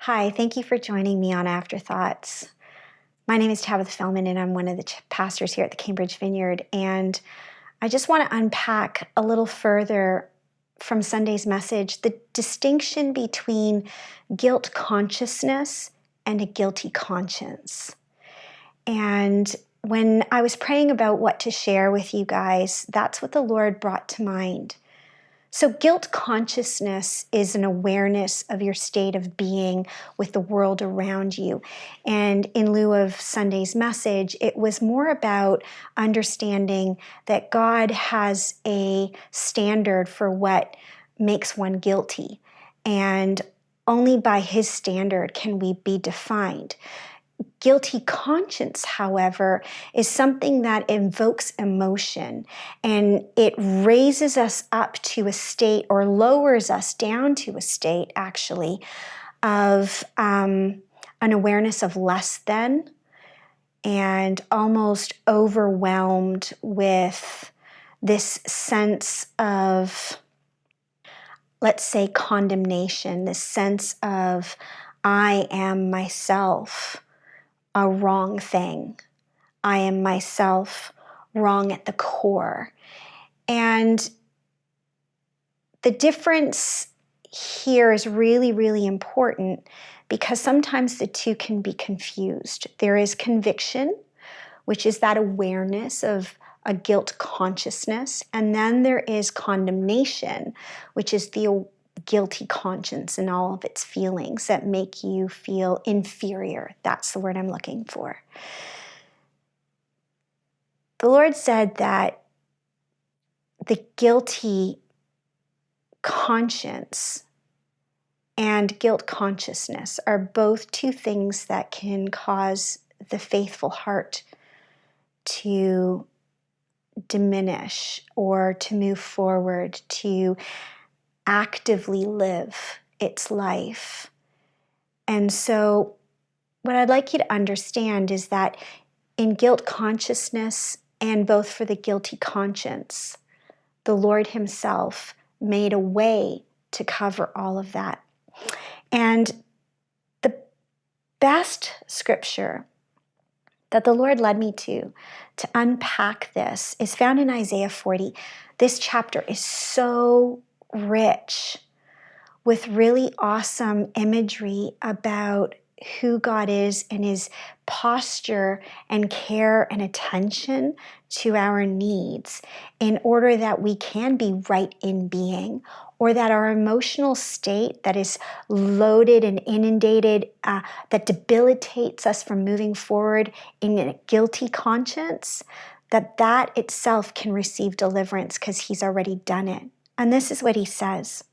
Hi, thank you for joining me on Afterthoughts. My name is Tabitha Fellman, and I'm one of the pastors here at the Cambridge Vineyard. And I just want to unpack a little further from Sunday's message the distinction between guilt consciousness and a guilty conscience. And when I was praying about what to share with you guys, that's what the Lord brought to mind. So guilt consciousness is an awareness of your state of being with the world around you. And in lieu of Sunday's message, it was more about understanding that God has a standard for what makes one guilty. And only by his standard can we be defined. Guilty conscience, however, is something that invokes emotion, and it raises us up to a state, or lowers us down to a state, actually, of an awareness of less than, and almost overwhelmed with this sense of, let's say, condemnation, this sense of, I am myself a wrong thing. I am myself wrong at the core. And the difference here is really, really important because sometimes the two can be confused. There is conviction, which is that awareness of a guilt consciousness, and then there is condemnation, which is the guilty conscience and all of its feelings that make you feel inferior. That's the word I'm looking for. The Lord said that the guilty conscience and guilt consciousness are both two things that can cause the faithful heart to diminish or to move forward, to actively live its life. And so what I'd like you to understand is that in guilt consciousness, and both for the guilty conscience, the Lord himself made a way to cover all of that. And the best scripture that the Lord led me to unpack this is found in Isaiah 40. This chapter is so rich with really awesome imagery about who God is and his posture and care and attention to our needs in order that we can be right in being, or that our emotional state that is loaded and inundated, that debilitates us from moving forward in a guilty conscience, that itself can receive deliverance because he's already done it. And this is what he says.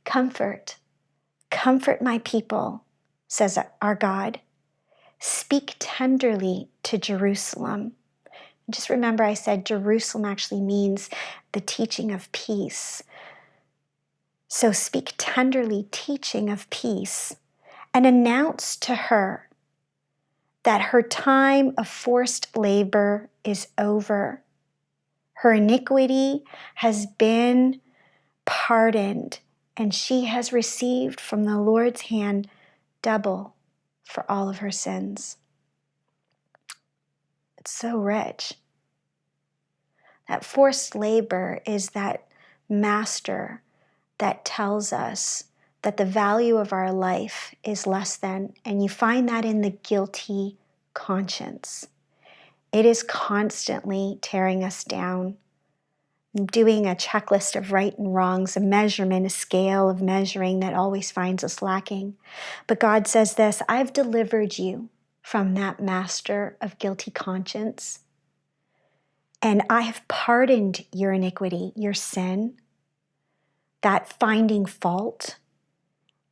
Comfort my people, says our God. Speak tenderly to Jerusalem. Just remember I said Jerusalem actually means the teaching of peace. So speak tenderly, teaching of peace, and announce to her that her time of forced labor is over. Her iniquity has been pardoned, and she has received from the Lord's hand double for all of her sins. It's so rich. That forced labor is that master that tells us that the value of our life is less than, and you find that in the guilty conscience. It is constantly tearing us down, doing a checklist of right and wrongs, a measurement, a scale of measuring that always finds us lacking. But God says this, I've delivered you from that master of guilty conscience, and I have pardoned your iniquity, your sin, that finding fault,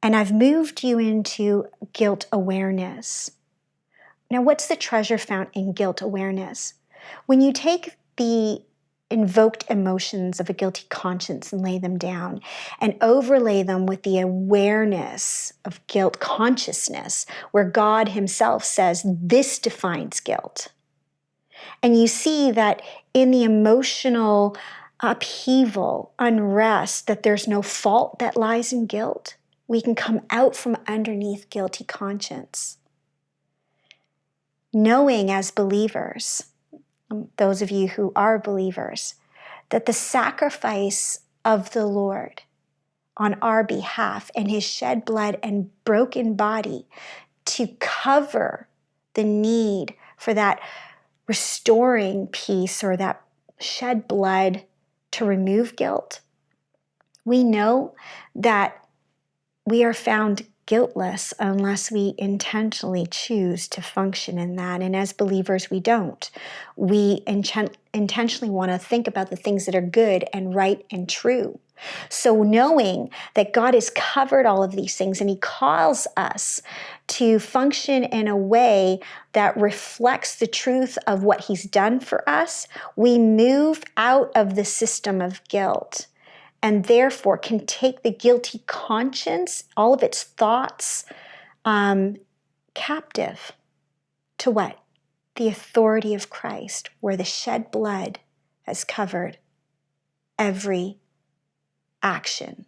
and I've moved you into guilt awareness. Now, what's the treasure found in guilt awareness? When you take the invoked emotions of a guilty conscience and lay them down and overlay them with the awareness of guilt consciousness, where God himself says this defines guilt. And you see that in the emotional upheaval, unrest, that there's no fault that lies in guilt. we can come out from underneath guilty conscience. Knowing as believers, those of you who are believers, that the sacrifice of the Lord on our behalf and his shed blood and broken body to cover the need for that restoring peace or that shed blood to remove guilt, we know that we are found guiltless unless we intentionally choose to function in that. And as believers, we don't. We intentionally want to think about the things that are good and right and true. So knowing that God has covered all of these things and he calls us to function in a way that reflects the truth of what he's done for us, we move out of the system of guilt and therefore can take the guilty conscience, all of its thoughts, captive to what? The authority of Christ, where the shed blood has covered every action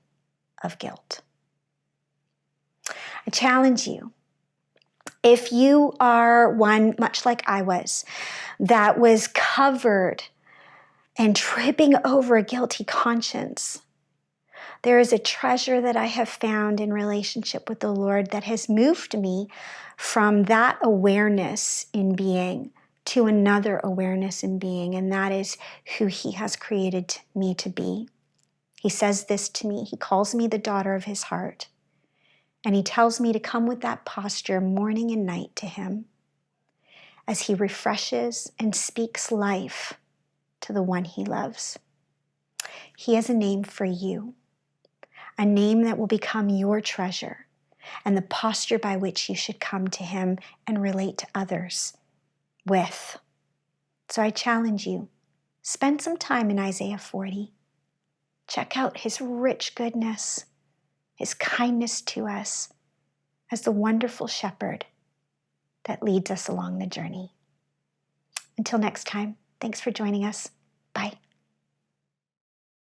of guilt. I challenge you, if you are one, much like I was, that was covered and tripping over a guilty conscience, there is a treasure that I have found in relationship with the Lord that has moved me from that awareness in being to another awareness in being, and that is who he has created me to be. He says this to me. He calls me the daughter of his heart, and he tells me to come with that posture morning and night to him as he refreshes and speaks life to the one he loves. He has a name for you, a name that will become your treasure and the posture by which you should come to him and relate to others with. So I challenge you, spend some time in Isaiah 40. Check out his rich goodness, his kindness to us as the wonderful shepherd that leads us along the journey. Until next time, thanks for joining us.